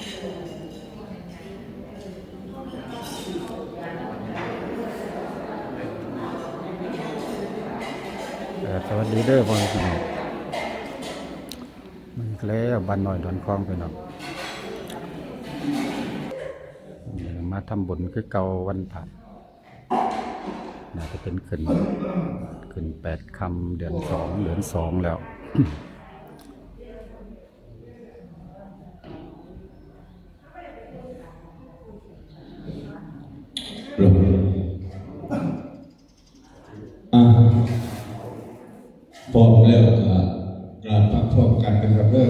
สวัสดีเด้อพ่อพี่น้องมันแล้วบ้านหน่อยดอนคลองพี่น้องมาทำบุญคือเก่าวันพระน่าจะเป็นขึ้น8 ค่ำเดือน 2แล้วพร้อมแล้วก็กราบพักพร้อมกันนะครับเด้อ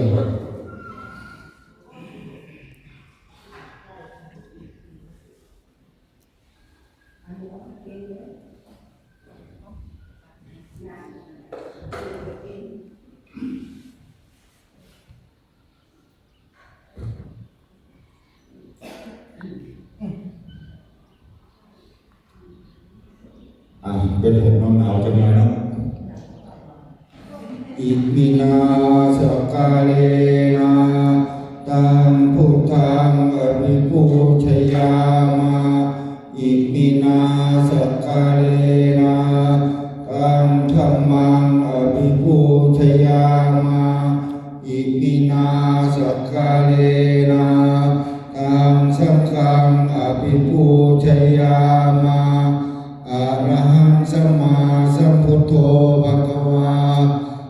เป็นเห็ดน้องหนาวจังเลยเนาะอิมินาสกาเลนะตังพุทธังอภิปูชยามาอิมินาสกาเลนะตังธัมมังอภิปูชยามาอิมินาสกาเลนะตังสังฆังอภิปูชยามาอะระหังสัมมาสัมพุทโธภะคะวา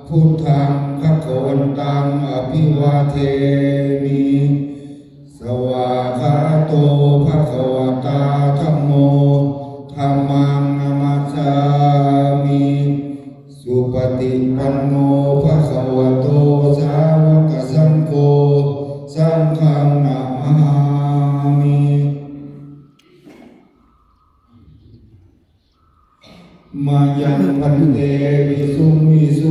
พุทธังภคะวันตังอภิวาเทมิสวากขาโตภะคะวตาธัมโมธัมมังนามัสสามิสุปฏิปันโนภะคะวะโตสาวกสังโฆสังฆังนะมามิมายังพันเตวิสุ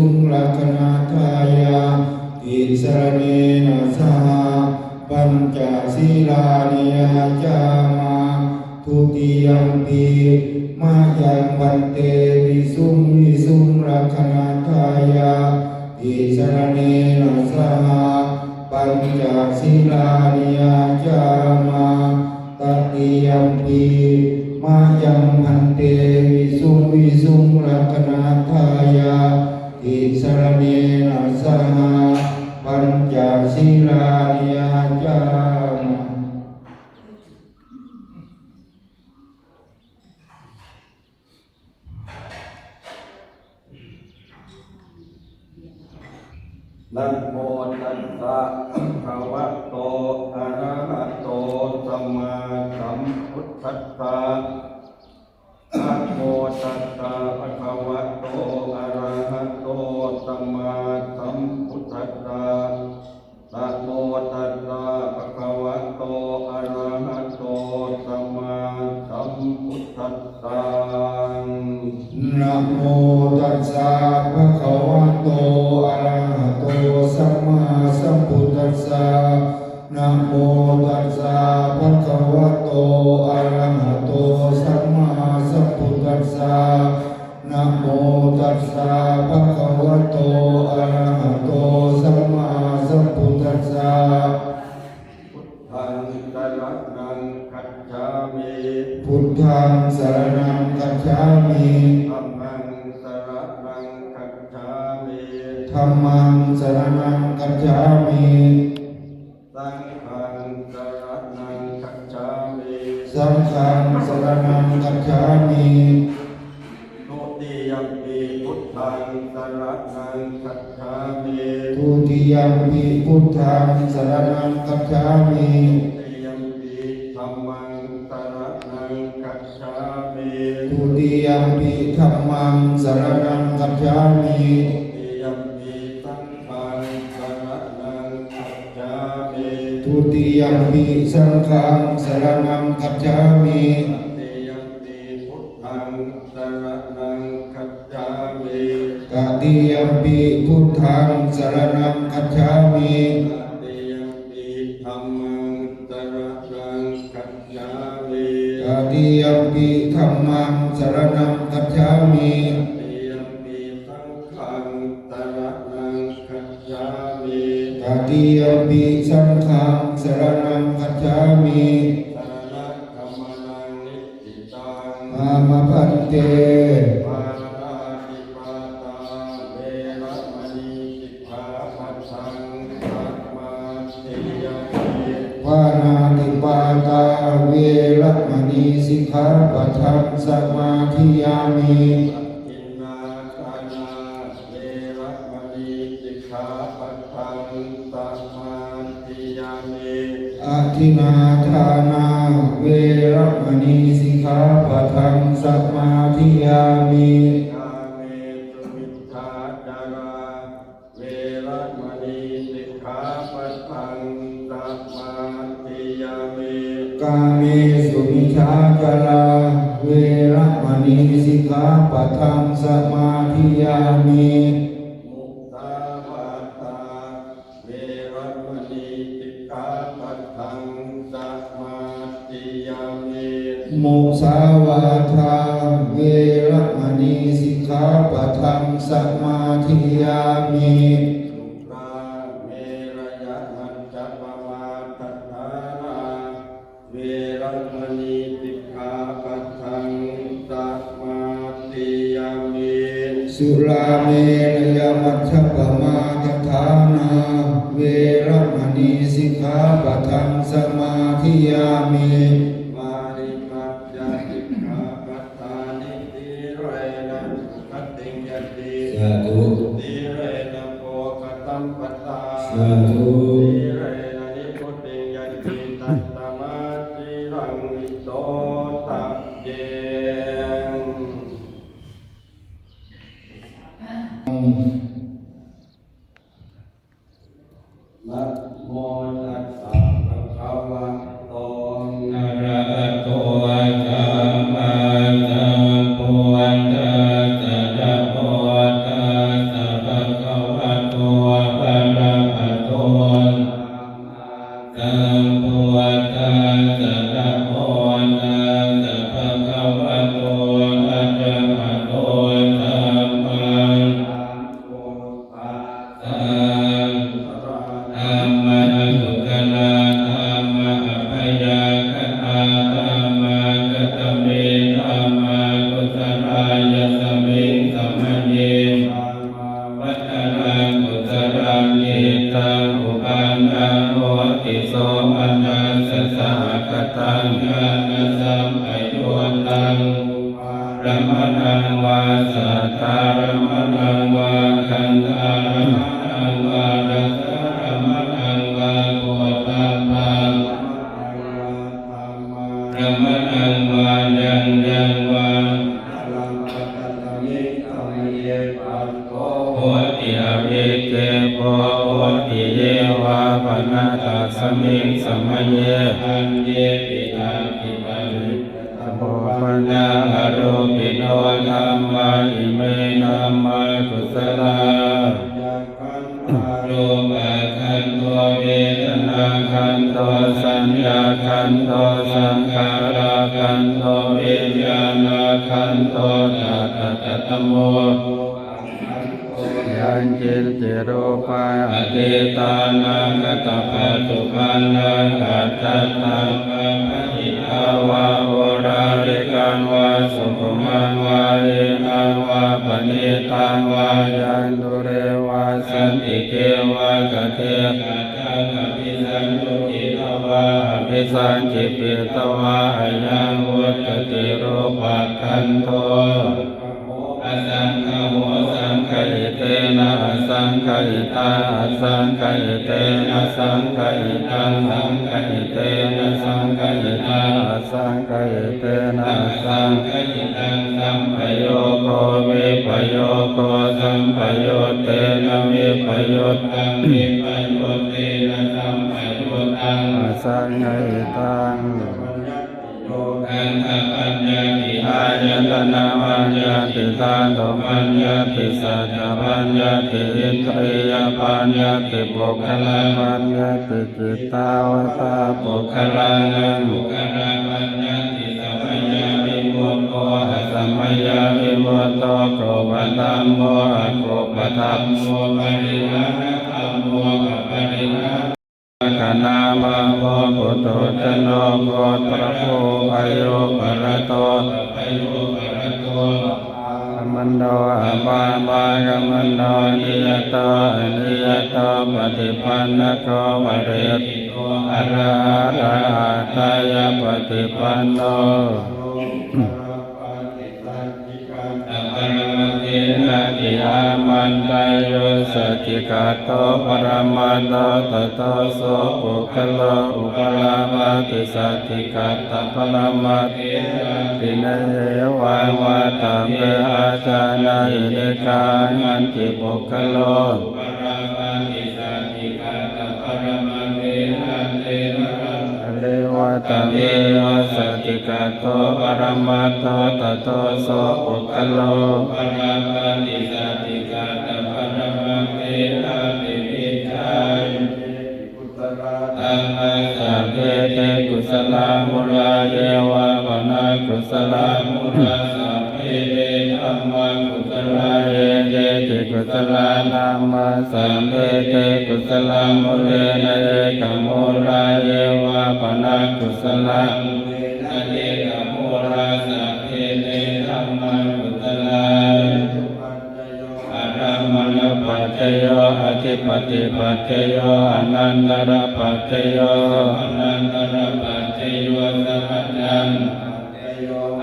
งลักขณาทายาอิสรเนนะสหปัญจศีลานิยาจามาทุติยัมปีมายังพันเตวิสุงลักขณาทายาอิสรเนนะสหปัญจศีลานิยาจามาตติยัมปีมายังพันเตวิสุงลักขณาทายาอิสรเนนะสหปัญจศีลานิยาจานะโมตัสสะภะคะวะโตอะระหะโตสัมมาสัมพุทธัสสะนะโมตัสสะภะคะวะโตอะระหะโตสัมมาสัมพุทธัสสะนะโมตัสสะภะคะวะโตอะระหะโตสัมมาสัมพุทธัสสะนะโมตัสสะภะคะวะโตอะระหะโตสัมมาสัมพุทธัสสะนะโมตัสสะภะคะวะโตอะระหะโตสัมมาสัมพุทธัสสะนะโมตัสสะภะคะวะโตอะระหะโตสัมมาสัมพุทธัสสะพุทธังสรณังคัจฉามิพุทธังสรณังคัจฉามิธัมมังสรณังคัจฉามิธัมมังสรณังคัจฉามิสังฆังสรณังคัจฉามิสังฆังสรณังคัจฉามิทุติยัมปิพุทธังสรณังคัจฉามิทุติยัมปิพุทธังสรณังคัจฉามิทุติยัมปิธัมมังสรณังคัจฉามิทุติยัมปิธัมมังสรณังคัจฉามิทุติยัมปิสังฆังสรณังคัจฉามิทุติยัมปิพุทธังสรณังคัจฉามิตติยัมปิพุทธังสรณังคัจฉามิตติยัมปิธัมมังสรณังคัจฉามิตติยัมปิธัมมังสรณังคัจฉามิตติยัมปิสังฆังสรณังคัจฉามิตติยัม มปิสังฆังสรณังคัจฉามิ สรณะธัมมังนิพพิตัง อามะพันเต ปานาติปาตาเวรมณีสิกขาปัฏฐังสัมมาทิยามิ วานาติปาตาเวระมณีสิกขาปัฏฐังสมาธิยามิ อินนาทานาเวรมณีสิกขาปัฏฐังสัมมาทิยามิ อาทินาทานาเวระมณีสิกขาปัฏฐังสมาธิยามิ กาเมสุมิทธาจาราเวรมณีสิกขาปัฏฐังสัมมาทิยามิ กาเมสุมิชาจาราเวระมณีสิกขาปัฏฐังสมาธิยามิ มุสาวาทาเวรมณีสิกขาปัฏฐังสัมมาทิยามิ มุสาวาทาเวระมณีสิกขาปัฏฐังสมาธิยามิ สุราเมรยมัจจปมาทฐานาเวรมณีสิกขาปัฏฐังสัมมาทิยามิ สุราเมรยมัชฌัปมาทฐานาเวระมณีสิกขาปัฏฐังสมาธิยามิ มาริมัจจสิกขาปัฏฐานิติเรนะคัตติงยติ สาธุ ติเรนะโภคตัมปตา สาธุ ติเรนะนิพุตติยติตัตตมาติรังวิโตตัพเยง นะโมตัสสะภะคะวะโต อะระหะโตสัมมาสัมพุทธัสสะนะโมตัสสะภะคะวะโตอะระหะโตสัมพุทธัสสะนะโมตัสสะภะคะวะโตอะระหะโตสัมมาสัม ธัมมังสุขลาธัมมังอภัยยาคตาธัมมังกตเมธัมมังกุศลายสมิงสมัญเยวัฏรังกุศลังเยตังอุปันนังโหติโสมนัสสะสะกตังญาณสัมปยุตตังรมนังวาสัทธารมนังวาคันธารมนังวารัสสะรมนังวาโพธาปังรมนังวายังยังวาโหติอภิเกโพโหติเยวาปนาตาสมิงสมัยเยอันเยปิอาคิปันสโภปัญญาอโรปิโนธัมมาอิเมนัมมากุศลารูปขันโตเวทนาขันโตสัญญาขันโตสังขาราขันโตวิญญาณขันโตตัตตะตะโมยัญจินจิโรปาอติตานังกตปัจจุบันนังกัจจตังปะปะหิตาวาโอราริกันวาสุภมังวาเอนังวาปณิตังวายันตุเรวาสันติเกวากเทกัจจังอภิสัญญุกิตวาอภิสัญจิปิตวาอายังวุตติโรปัคขันโทอสังฆโมสังฆอิเตนะอสังฆอิตาอสังฆอิเตนะสังฆอิตังสังฆอิเตนะสังฆอิตาอสังฆอิเตนะสังฆอิตังสัมปโยโควิปโยโคสัมปโยเตนะวิปโยตังวิปโยเตนะสัมปโยตังอสังฆอิตังขันธปัญญาติอายัตนาปัญญาติตาโตปัญญาติสัจจปัญญาติอินทรียปัญญาติปุคละปัญญาติจิตตาวตาปุคละนังปุคละปัญญาติสัมมยาวิมุตโตสัมมยาวิมุตโตโกปตัมโมโกปตัมโมปริหารธรรมโมปริหาร นามะโมพุทโธชโนโกตระโพอโยปะระโตมันโดอาบาบากามันโดนิยตานิยตาปฏิปันนโกวะเรติโกอะระระตายาปฏิปันโนนาทิอามันตายโยสจิกาโตปรมาโตตโตโสปุคโลอุปลาภติสัจจิกาตปรมาติเนยวาวาตามเมอาจานาอิเนกานันติปุคโลเลวะตามเมสติกาโตปรมาโตตโตโสปุคโลสัพเพเตกุศลามุราเยวะวนากุศลามุราสัพเพเตธัมมากุศลาเยเยติกุศลานามาสัพเพเตกุศลามุเรนเอกมุราเยวะวนากุศลามุเรนเอกมุราสัพเพเตธัมมากุศลามณปัจจโยอธิปติปัจจโยอนันตรปัจจโยอนันตรปัจจโยสัพพัญญ์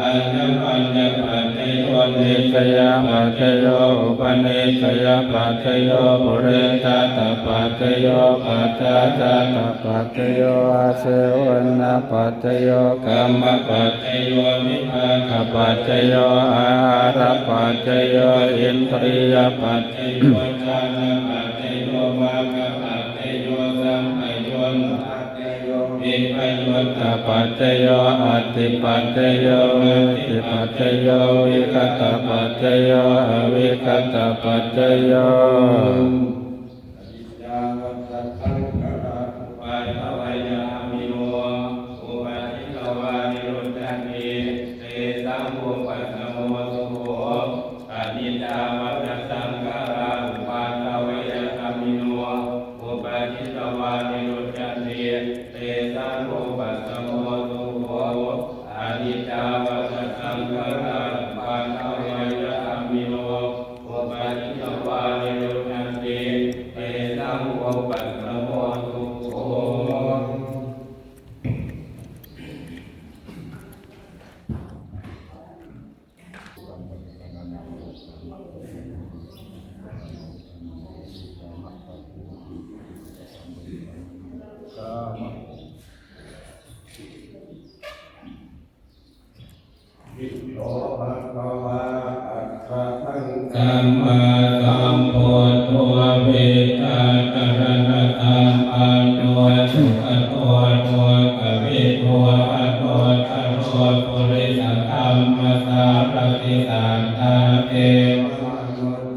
อัญญปัญญปัจจโยนิสยปัจจโยอุปนิสยปัจจโยปุเรชาตปัจจโยปัจจาจาตปัจจโยอาเสวนนาปัจจโยกรรมปัจจโยวิภาคปัจจโยอาหารปัจจโยอินทรียปัจจโยฌานปัจจโยมรรคปัจจโยสัมปยุตปัจจโยวิปยุตตปัจจโยอติปัจจโยวิติปัจจโยวิคตปัจจโยอวิคตปัจจโยสัมมาสัมพุทโธเวทาตระณะธรรมอันโนสุขโตโตกวิโตอะโตทะโรปุริสธรรมสารติสันตาเต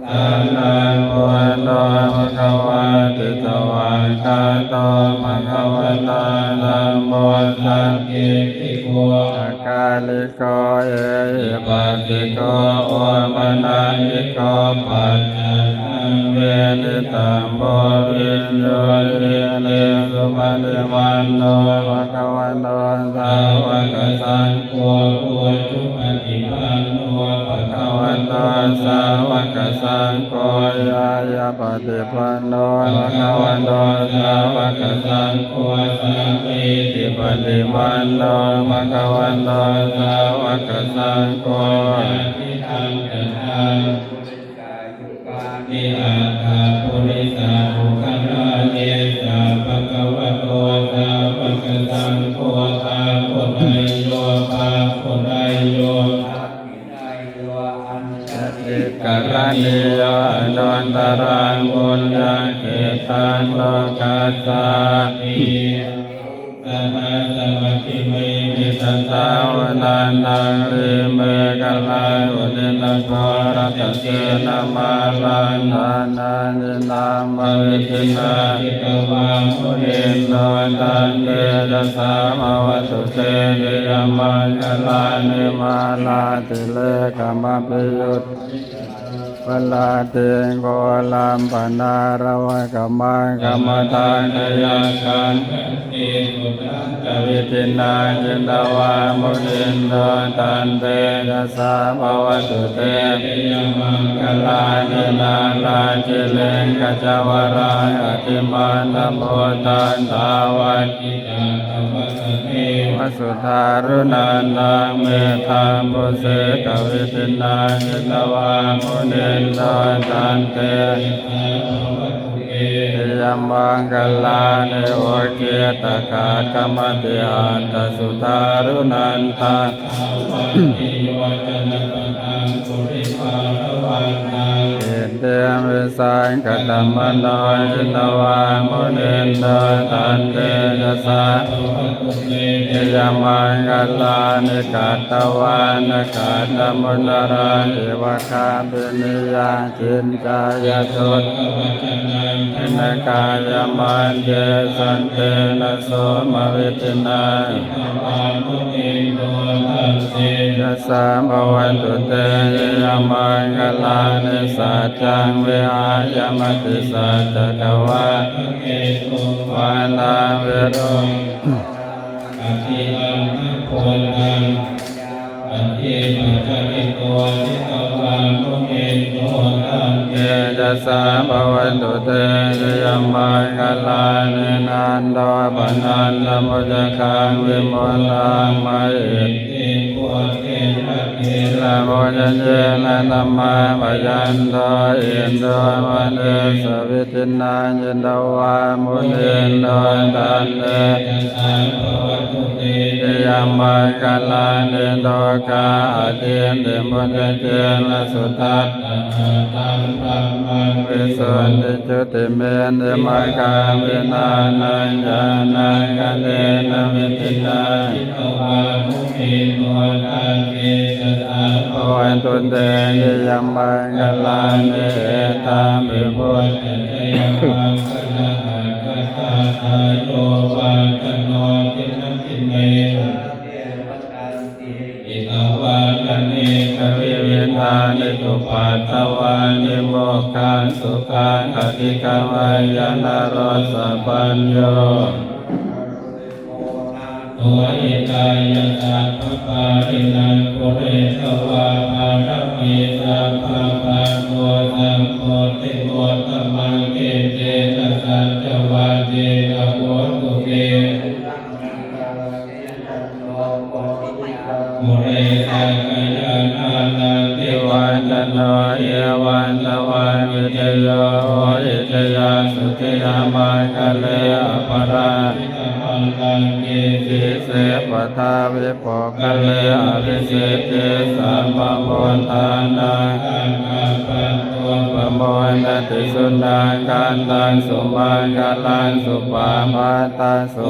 ตานังโพโตภะคะวะติตวะกาโตภะคะวะตาธัมโมสังฆิติโกอะกาลิโกเอหิปัสสิโกโอมนัสสิโกปัจจังเวนิตัมโพวิญโยเยเนสุปฏิวันโนภะคะวะโตสาวกสังโฆอุชุปฏิปันโนภะคะวะโตสาวกสังโฆยายาปฏิปันโนภะคะวะโตสาวกสังโฆสังฆิติปฏิปันโนภะคะวะโตสาวกสังโฆทิทังจันทังนิอาคาปุริสาภุคลาเยสาภะคะวะโตสาวกสังโฆทาโพธิโยภาโพธิโยกรณียานนตรังบุญญาเกตังโลกัสสามิสหัสวะทิเมมิสันตาวนันตังริเมกัลลาอุนินโกรัตเสนามาลันทานานินามวิทินาทิกวังมุนินโนตันเดชะสามาวตุเตนิยมังกัลลานิมาลาติเลกามปิยุต ปลาเตโกลัมปนารวะกมากรรมฐานทยาคันติสุตันตวิตินาจินตวามุนินโดตันเตนะสาภวตุเตยมังคลานินาลาจิเลงกัจจวราอติมานะโพตันตาวันติกาตวัสเทวสุธารุนันตังเมธามุเสกวิตินาจิตวามุนินโดตันเตยมังคลานิโอเกตกาคมติอันตสุธารุนันตังเตมิสังกตัมมโนจิตวามุนินโดตันเตนะสายมังคลานิกัตตวานกัตตมุนรานิวะคาปินิยาจินจายตุตนกายมันเจสันเตนะโสมวิตินายัสสะภวันตุเตยมังคลานิสัจจังวิหายมติสัจจกวะวานาวิโรอธิอันโพลังอธิปัจจิโกนิตวังมุนิโตตันเตยัสสะภวันตุเตยมังคลานินันโตปนันตมุจจังวิมุตตังมะอิติโกเทนะเทระโมจเจนะธัมมาปยันโตอินโตมะเนสวิตินาจินตวามุนินโตตันเตยัสสะภวันตุเตยมังคลานิโตกาอตินติมุจเจนะสุทัตตังธัมมังวิสุทธิจุติเมนิมังคาวินานัญญาณังกันเตนะวิตินาจิตวามุนิโตตันเตยัสสะภวันตุเตยมังคลานิเอตามิพุทธเตยมังคลาคัตตาทายโยวาคโนตินัมติเมอิตวาคันเนกวิวิธานิตุปัตตวานิโมกขังสุขังอธิกามัยยานารสปัญโยตัวอิตายะสัพพปารินังปุเรสวาภารมีสัพพปะโตสัมโพธิโมตตมังเกเตนะสัจจวาเจนะโหตุเกมุเรสังขยานานังติวันตโนเยวันตวันวิเทโยโหอิเทยาสุติยามังคะเลอปราลังเกติเสปทาวิปกะเลอริเสติสัมปโมทานังกังอาปันตุปโมนติสุนังกันตังสุมังคลังสุปามาตังสุ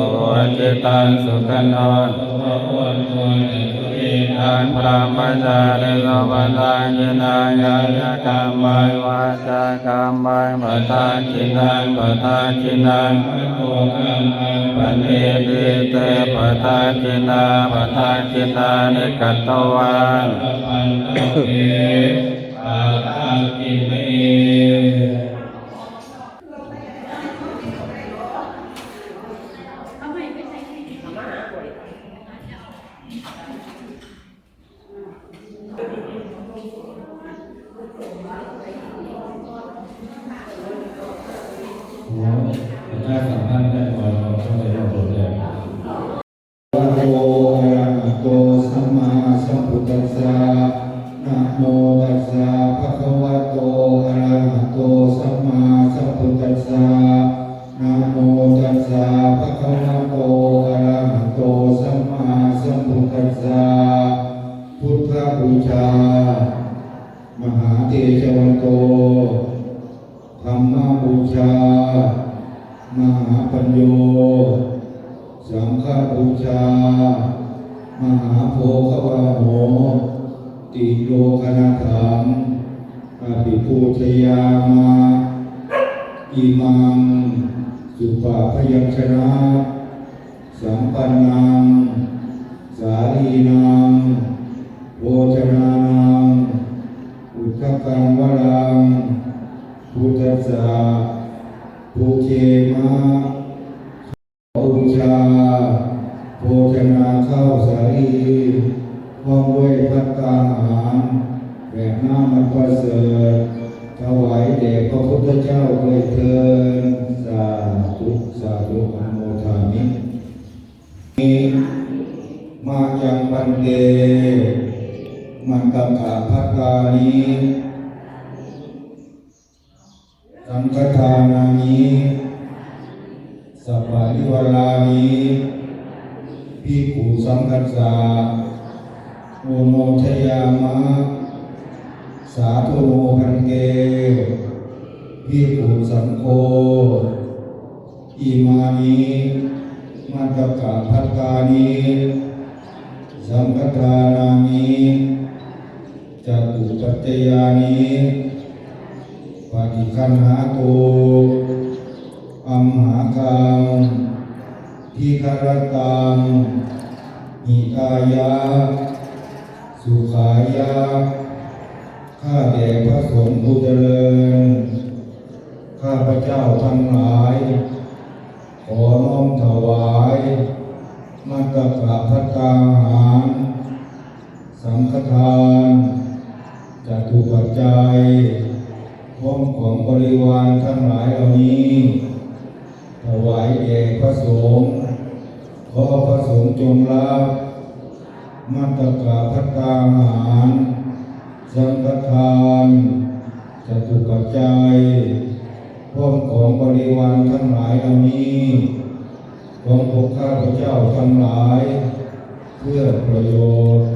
จิตังสุขโนทังพระมัจจาริโสปันตังยินังยายกรรมังวาจากรรมังปัฏฐาคินังปัฏฐาคินังโอกัมมังปณิดิเตปัฏฐาคินาปัฏฐาคินานิกัตตวันปันตเตปัฏฐาคิเมประชาสัมพันธ์ได้ก่อนเราต้องได้รับผลแล้วอะระหะโตสัมมาสัมพุทธัสสะนะโมตัสสะภะคะวะโตอะระหะโตสัมมาสัมพุทธัสสะนะโมตัสสะภะคะวะโตอะระหะโตสัมมาสัมพุทธัสสะพุทธบูชามหาเทชวันโตธัมมบูชามหาปัญโยสังฆบูชามหาโพคาวาโหติโลกนาถังอภิปูชยามาอิมังสุปาพยัญชนะสัมปันนังสาลีนังโภชนานังอุทธังวรัง สสะภูเคมาบูชาโภชนาข้าวสาลีพร้อมด้วยภัตตาหารแบบน้ำมันประเสริฐถวายแด่พระพุทธเจ้าด้วยเถิดสาธุสาธุอนุโมทามิมาจังปันเตมันกังขาภัตตานิสังฆทานานิสัพพะนิวรานิภิกขุสังฆัสสะโอโนทยามะสาธุโมพันเตภิกขุสังโฆอิมานิมัตตกะภัตตานิสังฆทานานิจตุปัจจยานิปฏิคันหาโตอัมหากังทิคารตังหิตายะสุขายะข้าแต่พระสงฆ์ผู้เจริญข้าพระเจ้าทั้งหลายขอน้อมถวายมัตตกะภัตตาหารสังฆทานจตุปัจจัยพร้อมของบริวารทั้งหลายเหล่านี้ถวายแด่พระสงฆ์ขอพระสงฆ์จงรับมัตตกะภัตตาหารสังฆทานจตุปัจจัยพร้อมของบริวารทั้งหลายเหล่านี้ของพวกข้าพเจ้าทั้งหลายเพื่อประโยชน์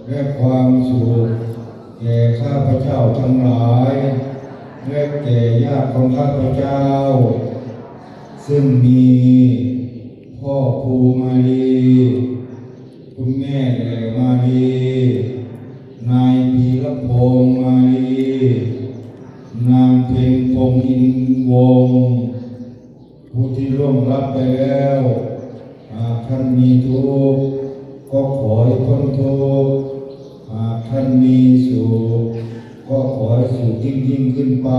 และความสุขแก่ข้าพเจ้าทั้งหลายและแก่ญาติของข้าพเจ้าซึ่งมีพ่อภูมาลีคุณแม่แหล่มาลีนายพีรพงษ์มาลีนางเพ็ญพงษ์อินวงศ์ผู้ที่ร่วงรับไปแล้วหากท่านมีทุกข์ก็ขอให้พ้นทุกข์หากท่านมีสุขก็ขอให้สุขยิ่งขึ้นไป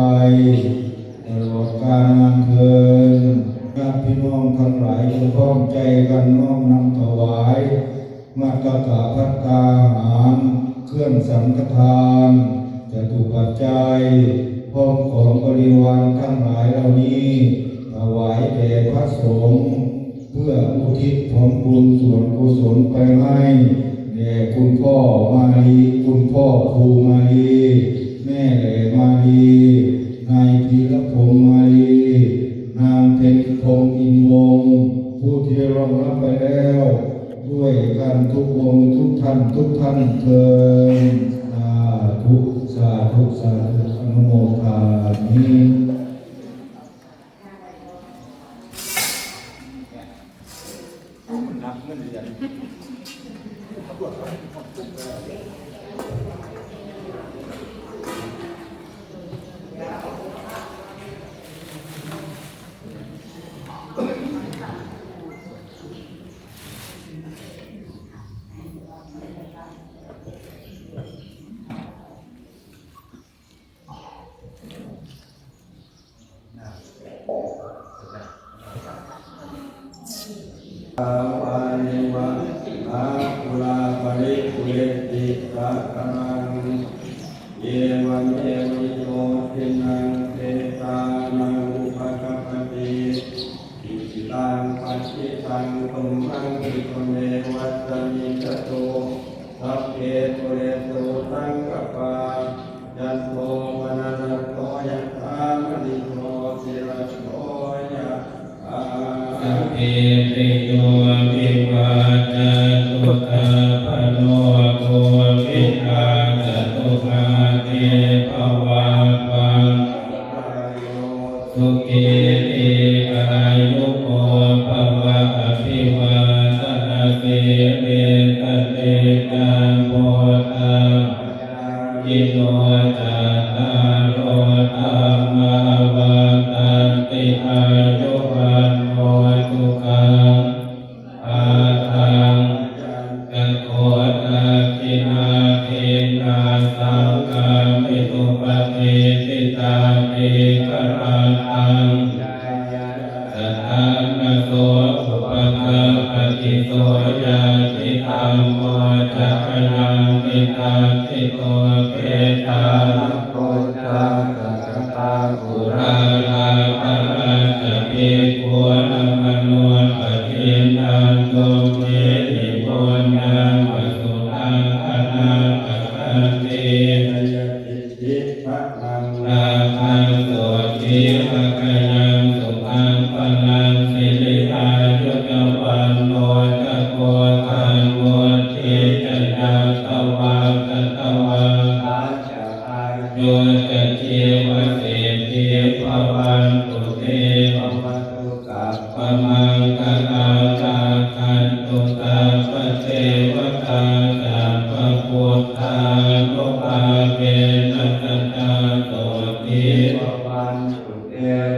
ตลอดกาลนานเทอญญาติพี่น้องทั้งหลายจงพร้อมใจกันน้อมนำถวายมัตตกะภัตตาหารเครื่องสังฆทานจตุปัจจัยพร้อมของบริวารทั้งหลายเหล่านี้ถวายแด่พระสงฆ์เพื่ออุทิศผลบุญส่วนกุศลไปให้แด่คุณพ่อมาลีคุณพ่อภูมาลีแม่แหล่มาลีนายพีรพงษ์มาลีนางเพ็ญพงษ์อินวงศ์ผู้ที่ร่วงรับไปแล้วด้วยกันทุกวงทุกท่านเถิดสาธุสาธุสาธุอนุโมทามิอาวานิวะอาภุลาปริปุเรติสะกรังเยวันเอวิโตทินังเตตานังอุปกัปปติอิจิตังปัจจิตังตุมหังคิปเมวัตตมิจโตสัพเพปุเรโตตังกปายัตโตมนัสโตยัตตามณิโตสิระโตยะสัพเพติโยวิวัจจันตุตาภโนโตวิหาจตุมาเตภวังวังสุขีติอายุโกภวะอภิวาทนาสิริสเตจังโพธังอิโนจัตตารโอธัมมาวันตันติอายุวันโนสุขังอาทังกัโกนาคินาทินาสังฆามิตุปฏิสิตามิกร าตาคันตุตาปเทวตาสัพพพุทธานุภาเวนัสตาโสติวันสุเต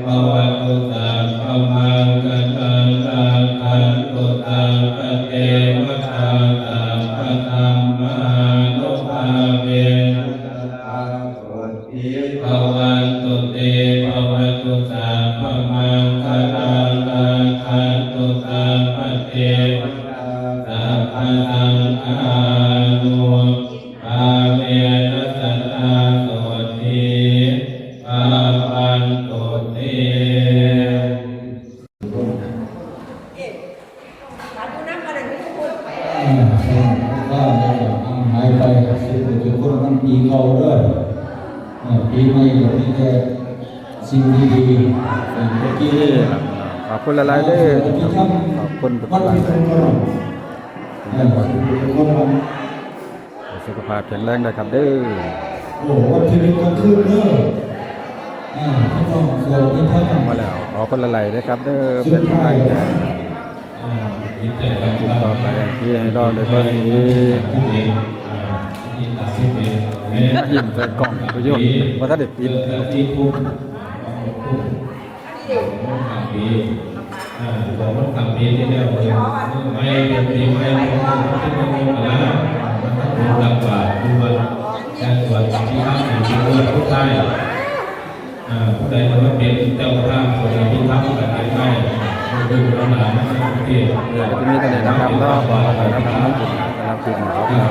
ภวตุสัพพมังคลังราคันตุตาปเทวตาสัพพธัมมานุภาเวนัส ตาโสติ ภวันตุเตภวตุสัพพมังคลังราคันตุสัพพเทวตาสัพพสังฆานุภาเวนัสตาโสติภาวันตุเต ก็หายไปสิ่งที่คนมันปีเก่าด้วยปีใหม่ก็มีแต่สิ่งดีๆเมื่อกี้ ขอบคุณหลายๆเด้อขอบคุณทุก วั ท่าน ที่เป็นคนสุขภาพแข็งแรงนะครับเด้อ โอ้วันที่เป็นกลางคืนเด้อพี่น้องสวัสดีท่าน มาแล้วขอคนละไหลนะครับเด้อเป็นกำลังใจติดต่อไปที่ให้รอในเบื้องนี้ยิ้มใส่กล่องประโยชน์ว่าถ้าเด็ดปิด บอกว่าทำปีที่แล้วไม่เป็นปีไม่ที่ไม่มีปัญหามันต้องรับบาตรดูวันการตรวจที่ทำอยู่ที่ตัวผู้ชายผู้ใดว่าเป็นเจ้าภาพคนที่ทำกันได้ดูแลหลานที่ เดี๋ยวจะมีตัวไหนนะครับก็บอกไปนะครับน้องจิตนะครับจิตของเราครับ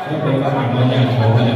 ก็เป็นว่าบางอย่างเขาก็ได้